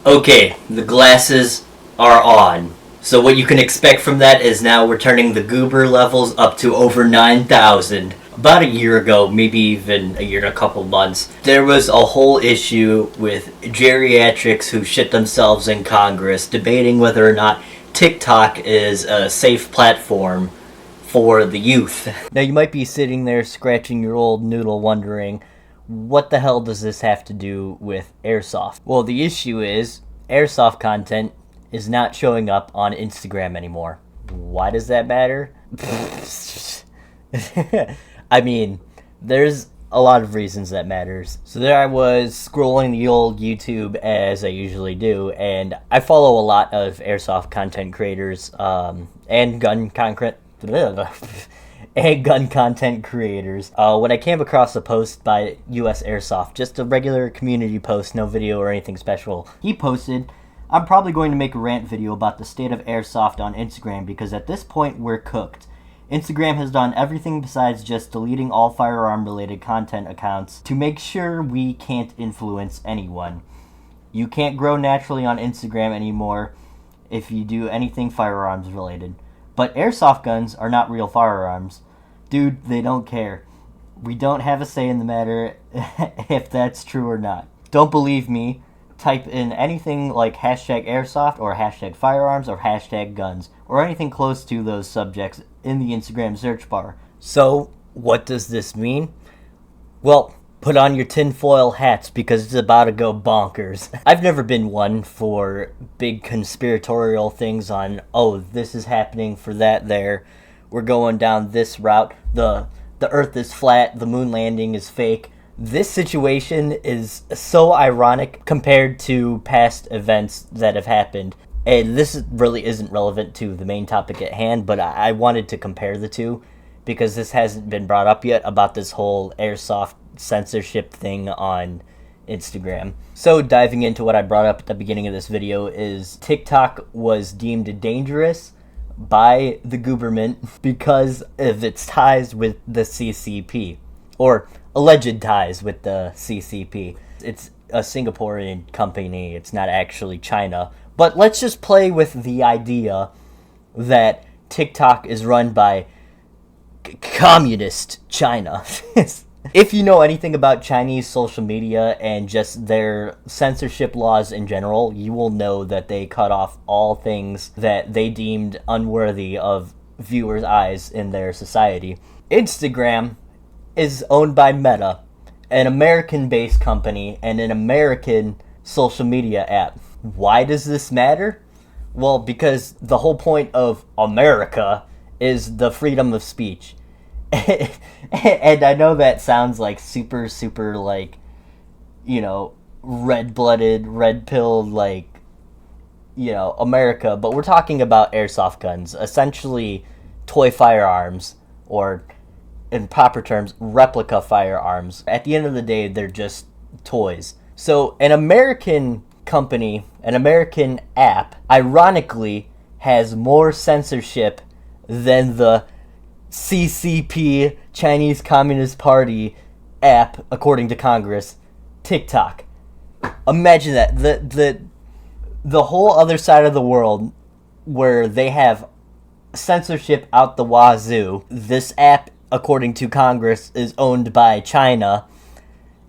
Okay, the glasses are on. So what you can expect from that is now we're turning the goober levels up to over 9,000. About a year ago, maybe even a year and a couple months, there was a whole issue with geriatrics who shit themselves in Congress debating whether or not TikTok is a safe platform for the youth. Now you might be sitting there scratching your old noodle wondering, what the hell does this have to do with Airsoft? Well, the issue is Airsoft content is not showing up on Instagram anymore. Why does that matter? I mean, there's a lot of reasons that matters. So there I was scrolling the old YouTube as I usually do, and I follow a lot of Airsoft content creators and gun content creators. When I came across a post by USAirsoft, just a regular community post, no video or anything special, he posted, "I'm probably going to make a rant video about the state of Airsoft on Instagram because at this point we're cooked. Instagram has done everything besides just deleting all firearm-related content accounts to make sure we can't influence anyone. You can't grow naturally on Instagram anymore if you do anything firearms-related. But airsoft guns are not real firearms. Dude, they don't care. We don't have a say in the matter if that's true or not. Don't believe me? Type in anything like hashtag airsoft or hashtag firearms or hashtag guns or anything close to those subjects in the Instagram search bar." So, what does this mean? Well, put on your tinfoil hats because it's about to go bonkers. I've never been one for big conspiratorial things on, oh, this is happening for that there. We're going down this route. The earth is flat. The moon landing is fake. This situation is so ironic compared to past events that have happened. And this really isn't relevant to the main topic at hand, but I wanted to compare the two because this hasn't been brought up yet about this whole airsoft censorship thing on Instagram. So diving into what I brought up at the beginning of this video is TikTok was deemed dangerous by the government because of its ties with the CCP, or alleged ties with the CCP. It's a Singaporean company, it's not actually China. But let's just play with the idea that TikTok is run by communist China. If you know anything about Chinese social media and just their censorship laws in general, you will know that they cut off all things that they deemed unworthy of viewers' eyes in their society. Instagram is owned by Meta, an American-based company and an American social media app. Why does this matter? Well, because the whole point of America is the freedom of speech. And I know that sounds like super like, you know, red-blooded, red-pilled, like, you know, America, but we're talking about airsoft guns, essentially toy firearms, or in proper terms, replica firearms. At the end of the day, they're just toys. So an American company, an American app, ironically has more censorship than the CCP, Chinese Communist Party app, according to Congress, TikTok. Imagine that. The whole other side of the world where they have censorship out the wazoo, this app, according to Congress, is owned by China,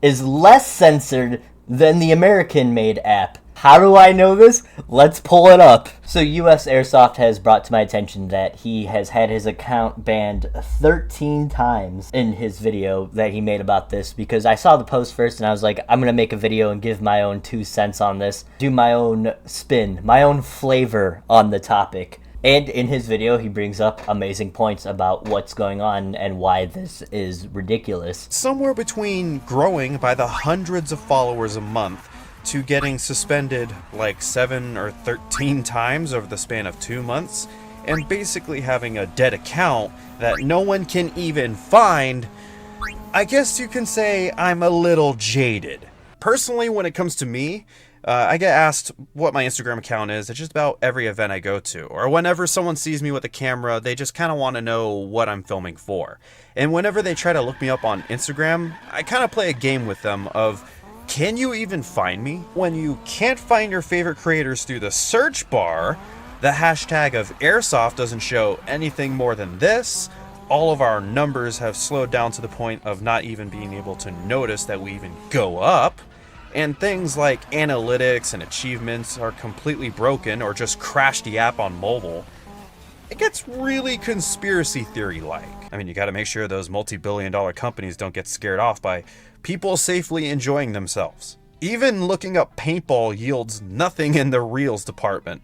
is less censored than the American-made app. How do I know this? Let's pull it up. So USAirsoft has brought to my attention that he has had his account banned 13 times in his video that he made about this, because I saw the post first and I was like, I'm going to make a video and give my own 2 cents on this, do my own spin, my own flavor on the topic. And in his video, he brings up amazing points about what's going on and why this is ridiculous. Somewhere between growing by the hundreds of followers a month to getting suspended like 7 or 13 times over the span of 2 months, and basically having a dead account that no one can even find, I guess you can say I'm a little jaded. Personally, when it comes to me, I get asked what my Instagram account is at just about every event I go to, or whenever someone sees me with a camera, they just kind of want to know what I'm filming for. And whenever they try to look me up on Instagram, I kind of play a game with them of, can you even find me? When you can't find your favorite creators through the search bar, the hashtag of Airsoft doesn't show anything more than this. All of our numbers have slowed down to the point of not even being able to notice that we even go up. And things like analytics and achievements are completely broken or just crash the app on mobile. It gets really conspiracy theory-like. I mean, you gotta make sure those multi-billion-dollar companies don't get scared off by people safely enjoying themselves. Even looking up paintball yields nothing in the reels department.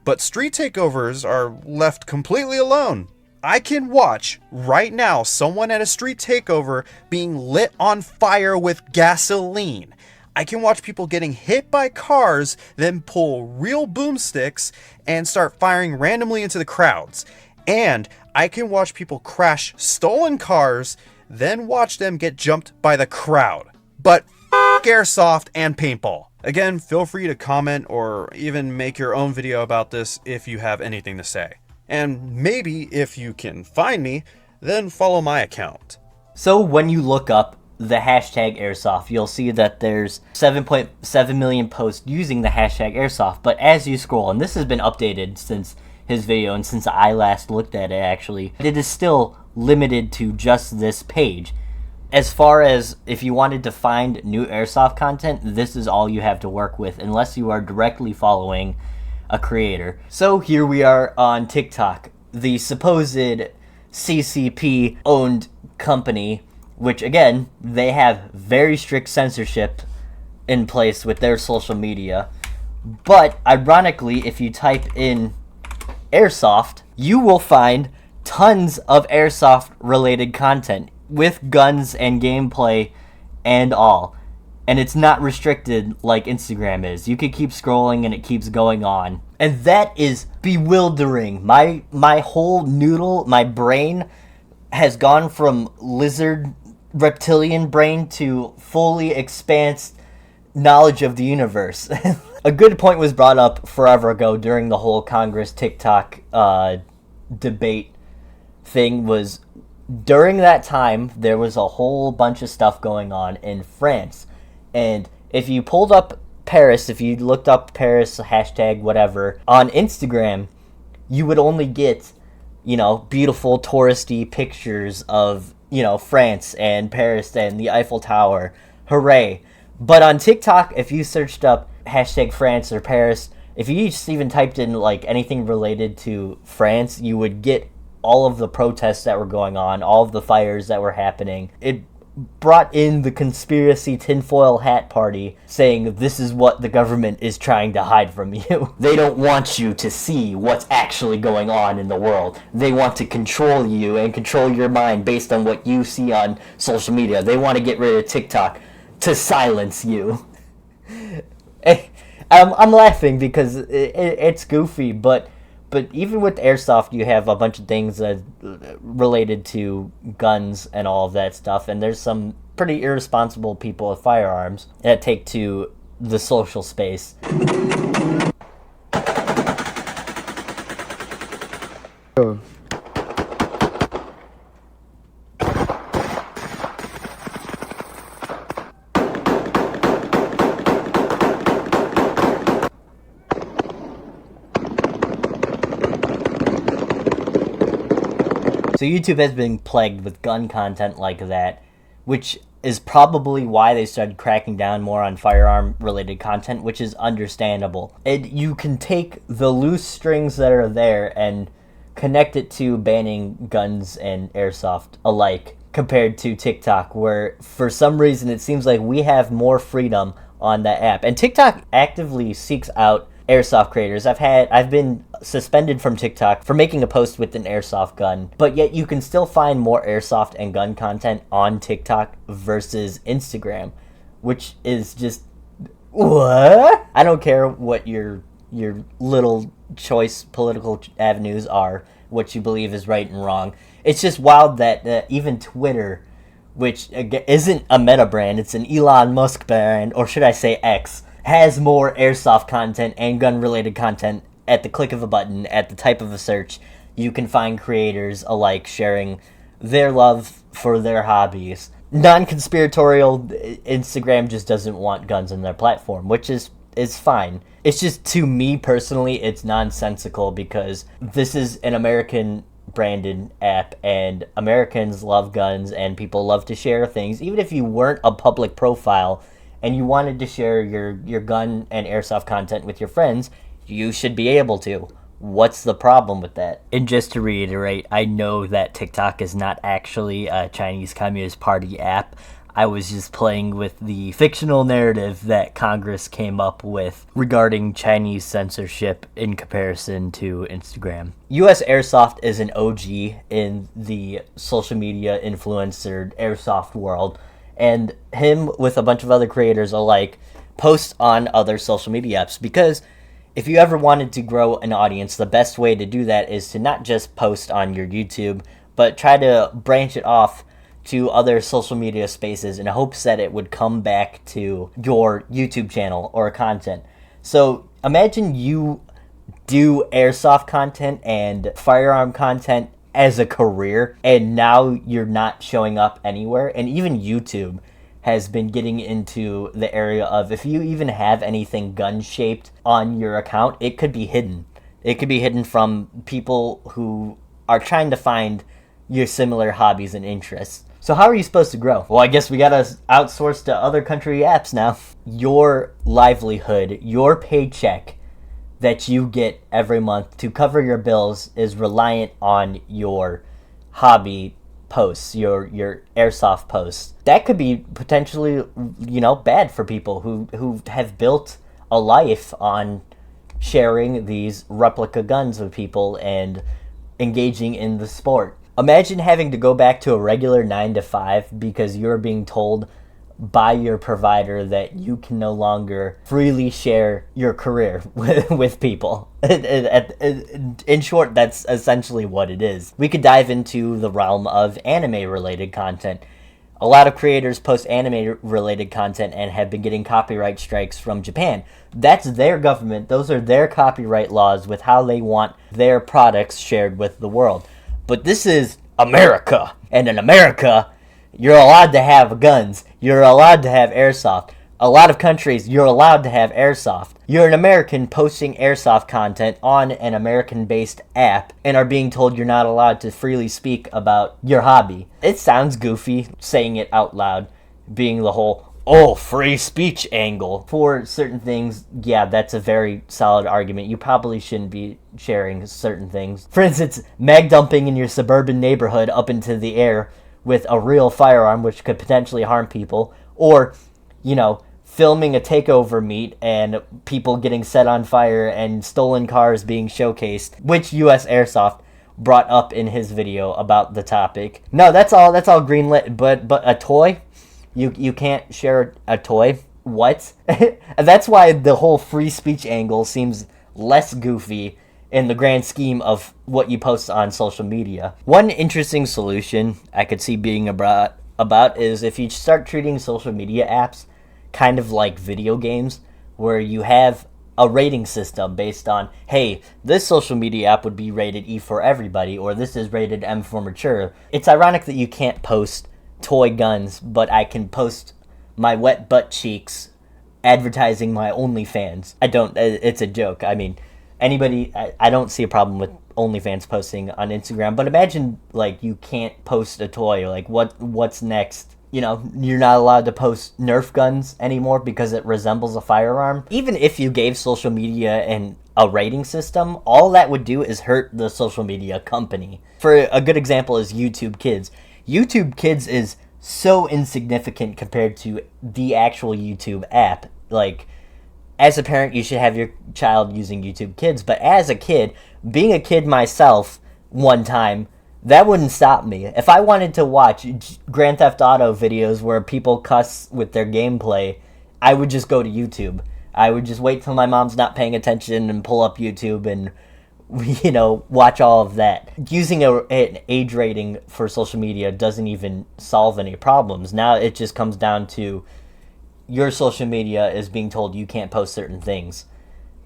But street takeovers are left completely alone. I can watch right now someone at a street takeover being lit on fire with gasoline. I can watch people getting hit by cars, then pull real boomsticks and start firing randomly into the crowds. And I can watch people crash stolen cars, then watch them get jumped by the crowd. But Airsoft and paintball. Again, feel free to comment or even make your own video about this if you have anything to say. And maybe if you can find me, then follow my account. So when you look up the hashtag Airsoft, you'll see that there's 7.7 million posts using the hashtag Airsoft. But as you scroll, and this has been updated since his video and since I last looked at it actually, it is still limited to just this page. As far as if you wanted to find new Airsoft content, this is all you have to work with unless you are directly following a creator. So here we are on TikTok, the supposed CCP owned company, which again, they have very strict censorship in place with their social media. But ironically, if you type in Airsoft, you will find tons of Airsoft related content with guns and gameplay and all. And it's not restricted like Instagram is. You could keep scrolling and it keeps going on. And that is bewildering. My whole noodle, my brain has gone from lizard reptilian brain to fully expansed knowledge of the universe. A good point was brought up forever ago during the whole Congress TikTok debate thing. Was during that time there was a whole bunch of stuff going on in France, and if you pulled up Paris, if you looked up Paris hashtag whatever on Instagram, you would only get, you know, beautiful touristy pictures of, you know, France and Paris and the Eiffel Tower. Hooray. But on TikTok, if you searched up hashtag France or Paris, if you just even typed in like anything related to France, you would get all of the protests that were going on, all of the fires that were happening. It brought in the conspiracy tinfoil hat party, saying this is what the government is trying to hide from you. They don't want you to see what's actually going on in the world. They want to control you and control your mind based on what you see on social media. They want to get rid of TikTok to silence you. I'm laughing because it's goofy, but even with Airsoft, you have a bunch of things that related to guns and all of that stuff, and there's some pretty irresponsible people with firearms that take to the social space. So YouTube has been plagued with gun content like that, which is probably why they started cracking down more on firearm-related content, which is understandable. And you can take the loose strings that are there and connect it to banning guns and Airsoft alike, compared to TikTok, where for some reason it seems like we have more freedom on that app. And TikTok actively seeks out Airsoft creators. I've been suspended from TikTok for making a post with an Airsoft gun, but yet you can still find more Airsoft and gun content on TikTok versus Instagram, which is just what? I don't care what your little choice political avenues are, what you believe is right and wrong. It's just wild that even Twitter, which isn't a Meta brand, it's an Elon Musk brand, or should I say X, has more Airsoft content and gun-related content at the click of a button, at the type of a search. You can find creators alike sharing their love for their hobbies. Non-conspiratorial, Instagram just doesn't want guns in their platform, which is fine. It's just, to me personally, it's nonsensical because this is an American branded app and Americans love guns and people love to share things. Even if you weren't a public profile and you wanted to share your gun and airsoft content with your friends, you should be able to. What's the problem with that? And just to reiterate, I know that TikTok is not actually a Chinese Communist Party app. I was just playing with the fictional narrative that Congress came up with regarding Chinese censorship in comparison to Instagram. USAirsoft is an OG in the social media influencer airsoft world, and him with a bunch of other creators alike post on other social media apps, because if you ever wanted to grow an audience, the best way to do that is to not just post on your YouTube, but try to branch it off to other social media spaces in hopes that it would come back to your YouTube channel or content. So imagine you do airsoft content and firearm content as a career, and now you're not showing up anywhere. And even YouTube has been getting into the area of, if you even have anything gun-shaped on your account, it could be hidden. It could be hidden from people who are trying to find your similar hobbies and interests. So how are you supposed to grow? Well, I guess we gotta outsource to other country apps now. Your livelihood, your paycheck that you get every month to cover your bills is reliant on your hobby posts, your airsoft posts. That could be potentially, bad for people who have built a life on sharing these replica guns with people and engaging in the sport. Imagine having to go back to a regular 9 to 5 because you're being told by your provider that you can no longer freely share your career with people. In short, that's essentially what it is. We could dive into the realm of anime-related content. A lot of creators post anime-related content and have been getting copyright strikes from Japan. That's their government. Those are their copyright laws with how they want their products shared with the world. But this is America. And in America, you're allowed to have guns. You're allowed to have airsoft. A lot of countries, you're allowed to have airsoft. You're an American posting airsoft content on an American-based app and are being told you're not allowed to freely speak about your hobby. It sounds goofy saying it out loud, being the whole, free speech angle. For certain things, yeah, that's a very solid argument. You probably shouldn't be sharing certain things. For instance, mag dumping in your suburban neighborhood up into the air with a real firearm, which could potentially harm people, or, filming a takeover meet and people getting set on fire and stolen cars being showcased, which USAirsoft brought up in his video about the topic. No, that's all greenlit, but a toy? You can't share a toy? What? That's why the whole free speech angle seems less goofy in the grand scheme of what you post on social media. One interesting solution I could see being about is if you start treating social media apps kind of like video games, where you have a rating system based on, hey, this social media app would be rated E for everybody, or this is rated M for mature. It's ironic that you can't post toy guns, but I can post my wet butt cheeks advertising my OnlyFans. It's a joke. I mean, I don't see a problem with OnlyFans posting on Instagram, but imagine, you can't post a toy. What's next? You're not allowed to post Nerf guns anymore because it resembles a firearm. Even if you gave social media a rating system, all that would do is hurt the social media company. For a good example is YouTube Kids. YouTube Kids is so insignificant compared to the actual YouTube app. As a parent, you should have your child using YouTube Kids, but as a kid, being a kid myself one time, that wouldn't stop me. If I wanted to watch Grand Theft Auto videos where people cuss with their gameplay, I would just go to YouTube. I would just wait till my mom's not paying attention and pull up YouTube and, watch all of that. Using an age rating for social media doesn't even solve any problems. Now it just comes down to your social media is being told you can't post certain things.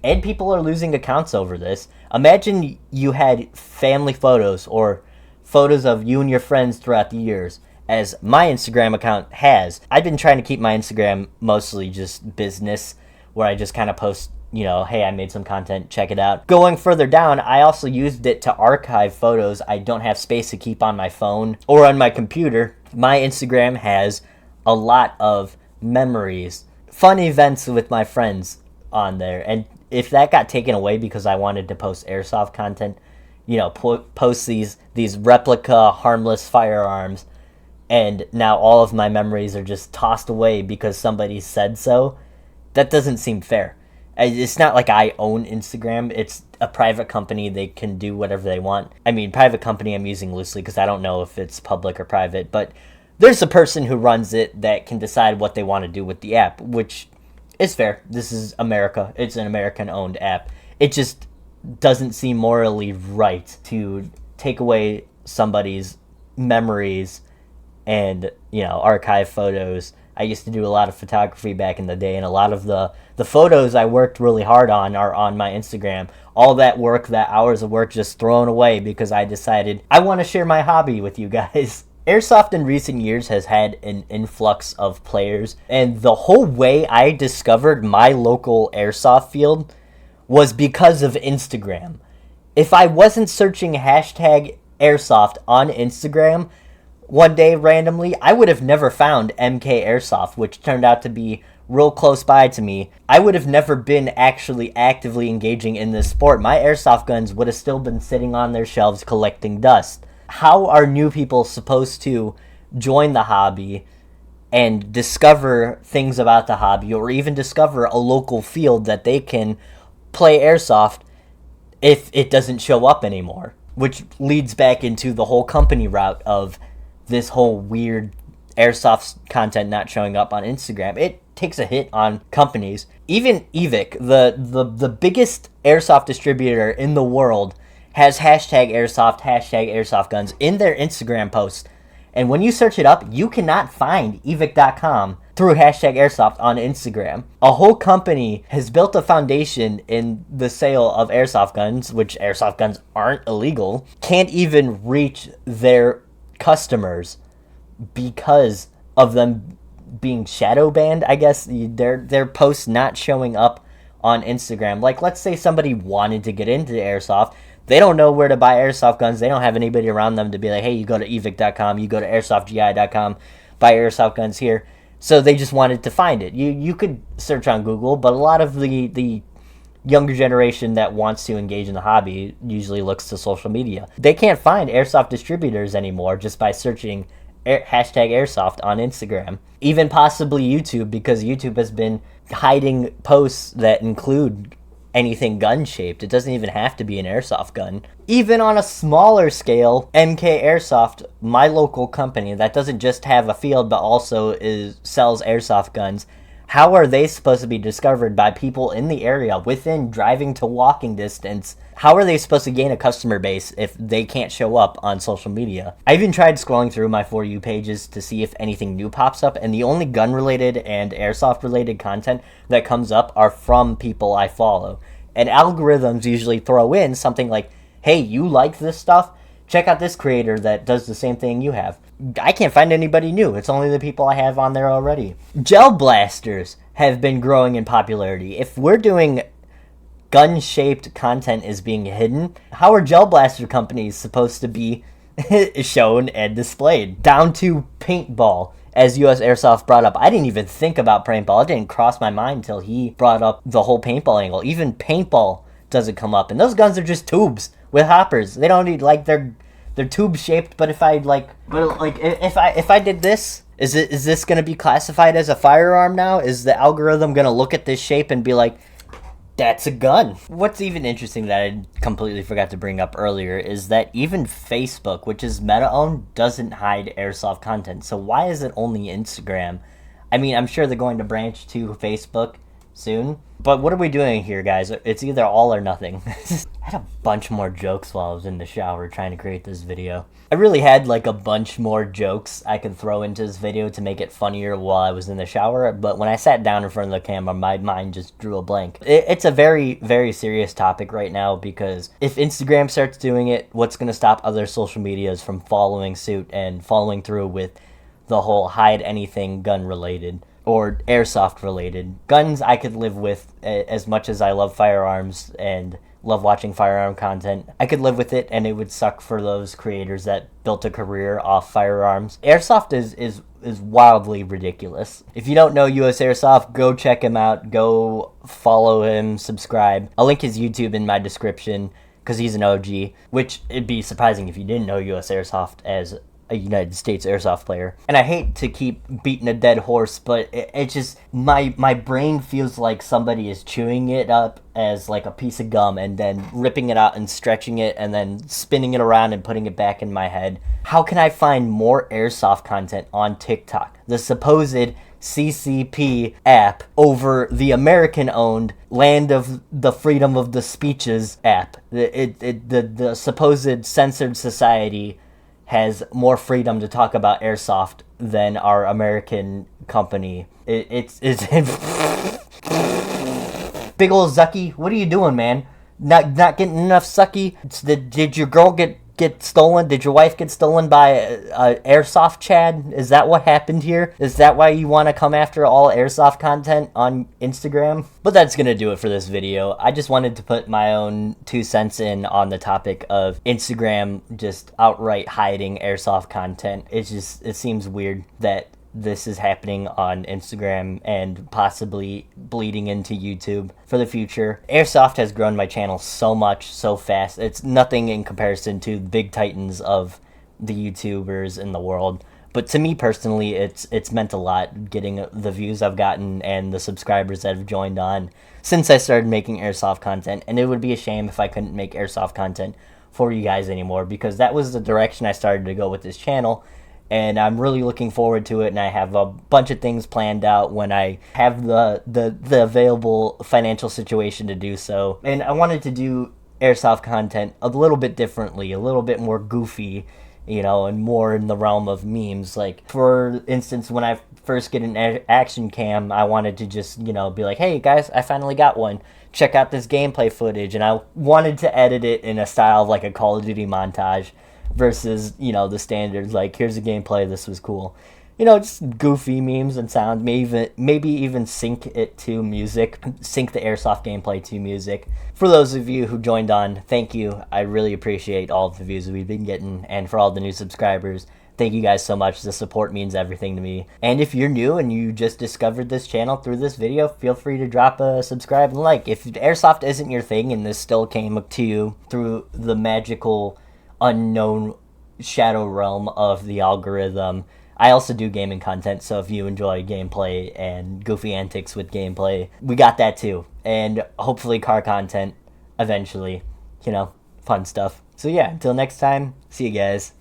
And people are losing accounts over this. Imagine you had family photos or photos of you and your friends throughout the years, as my Instagram account has. I've been trying to keep my Instagram mostly just business, where I just kind of post, hey, I made some content, check it out. Going further down, I also used it to archive photos I don't have space to keep on my phone or on my computer. My Instagram has a lot of memories, fun events with my friends on there. And if that got taken away because I wanted to post airsoft content, post these replica harmless firearms, and now all of my memories are just tossed away because somebody said so, that doesn't seem fair. It's not like I own Instagram. It's a private company. They can do whatever they want. I mean, private company I'm using loosely because I don't know if it's public or private, but there's a person who runs it that can decide what they want to do with the app, which is fair. This is America. It's an American-owned app. It just doesn't seem morally right to take away somebody's memories and, archive photos. I used to do a lot of photography back in the day, and a lot of the photos I worked really hard on are on my Instagram. All that work, that hours of work, just thrown away because I decided I want to share my hobby with you guys. Airsoft in recent years has had an influx of players, and the whole way I discovered my local airsoft field was because of Instagram. If I wasn't searching hashtag airsoft on Instagram one day randomly, I would have never found MK Airsoft, which turned out to be real close by to me. I would have never been actually actively engaging in this sport. My airsoft guns would have still been sitting on their shelves collecting dust. How are new people supposed to join the hobby and discover things about the hobby, or even discover a local field that they can play airsoft, if it doesn't show up anymore? Which leads back into the whole company route of this whole weird airsoft content not showing up on Instagram. It takes a hit on companies. Even Evic, the biggest airsoft distributor in the world, has hashtag airsoft guns in their Instagram posts. And when you search it up, you cannot find evic.com through hashtag airsoft on Instagram. A whole company has built a foundation in the sale of airsoft guns, which airsoft guns aren't illegal, can't even reach their customers because of them being shadow banned, I guess. Their posts not showing up on Instagram. Like, let's say somebody wanted to get into airsoft. They don't know where to buy airsoft guns. They don't have anybody around them to be like, hey, you go to evic.com, you go to airsoftgi.com, buy airsoft guns here. So they just wanted to find it. You could search on Google, but a lot of the younger generation that wants to engage in the hobby usually looks to social media. They can't find airsoft distributors anymore just by searching hashtag airsoft on Instagram. Even possibly YouTube, because YouTube has been hiding posts that include anything gun shaped. It doesn't even have to be an airsoft gun. Even on a smaller scale, MK Airsoft, my local company that doesn't just have a field but also sells airsoft guns, how are they supposed to be discovered by people in the area within driving to walking distance? How are they supposed to gain a customer base if they can't show up on social media? I even tried scrolling through my For You pages to see if anything new pops up, and the only gun-related and airsoft-related content that comes up are from people I follow. And algorithms usually throw in something like, hey, you like this stuff? Check out this creator that does the same thing you have. I can't find anybody new. It's only the people I have on there already. Gel blasters have been growing in popularity. If we're doing gun-shaped content is being hidden, how are gel blaster companies supposed to be shown and displayed? Down to paintball, as USAirsoft brought up. I didn't even think about paintball. It didn't cross my mind until he brought up the whole paintball angle. Even paintball doesn't come up. And those guns are just tubes with hoppers. They don't need, like, they're tube shaped, but if I did this, is this going to be classified as a firearm now? Is the algorithm going to look at this shape and be like, that's a gun? What's even interesting that I completely forgot to bring up earlier is that even Facebook, which is Meta-owned, doesn't hide airsoft content. So why is it only Instagram? I mean, I'm sure they're going to branch to Facebook soon. But what are we doing here, guys? It's either all or nothing. I had a bunch more jokes while I was in the shower trying to create this video. I really had like a bunch more jokes I could throw into this video to make it funnier while I was in the shower, but when I sat down in front of the camera, my mind just drew a blank. It's a very, very serious topic right now, because if Instagram starts doing it, what's going to stop other social medias from following suit and following through with the whole hide anything gun related or airsoft related. Guns I could live with as much as I love firearms and love watching firearm content. I could live with it, and it would suck for those creators that built a career off firearms. Airsoft is wildly ridiculous. If you don't know USAirsoft, go check him out. Go follow him, subscribe. I'll link his YouTube in my description because he's an OG, which it'd be surprising if you didn't know USAirsoft as a United States airsoft player. And I hate to keep beating a dead horse, but it just, my brain feels like somebody is chewing it up as like a piece of gum and then ripping it out and stretching it and then spinning it around and putting it back in my head. How can I find more airsoft content on TikTok? The supposed CCP app over the American-owned Land of the Freedom of the Speeches app. The supposed censored society has more freedom to talk about airsoft than our American company. It's big ol' Zucky. What are you doing, man? Not getting enough sucky? Did your girl get stolen? Did your wife get stolen by a airsoft Chad? Is that what happened here? Is that why you want to come after all airsoft content on Instagram? But that's gonna do it for this video. I just wanted to put my own 2 cents in on the topic of Instagram just outright hiding airsoft content. It seems weird that this is happening on Instagram and possibly bleeding into YouTube for the future. Airsoft has grown my channel so much, so fast. It's nothing in comparison to the big titans of the YouTubers in the world. But to me personally, it's meant a lot getting the views I've gotten and the subscribers that have joined on since I started making airsoft content. And it would be a shame if I couldn't make airsoft content for you guys anymore, because that was the direction I started to go with this channel. And I'm really looking forward to it, and I have a bunch of things planned out when I have the available financial situation to do so. And I wanted to do airsoft content a little bit differently, a little bit more goofy, and more in the realm of memes. Like, for instance, when I first get an action cam, I wanted to just, be like, hey guys, I finally got one. Check out this gameplay footage. And I wanted to edit it in a style of like a Call of Duty montage versus, the standards, like, here's a gameplay, this was cool. Just goofy memes and sound, maybe even sync it to music, sync the airsoft gameplay to music. For those of you who joined on, thank you. I really appreciate all of the views we've been getting, and for all the new subscribers, thank you guys so much. The support means everything to me. And if you're new and you just discovered this channel through this video, feel free to drop a subscribe and like. If airsoft isn't your thing and this still came to you through the magical unknown shadow realm of the algorithm, I also do gaming content, so if you enjoy gameplay and goofy antics with gameplay, we got that too. And hopefully car content eventually, fun stuff. So yeah, until next time, see you guys.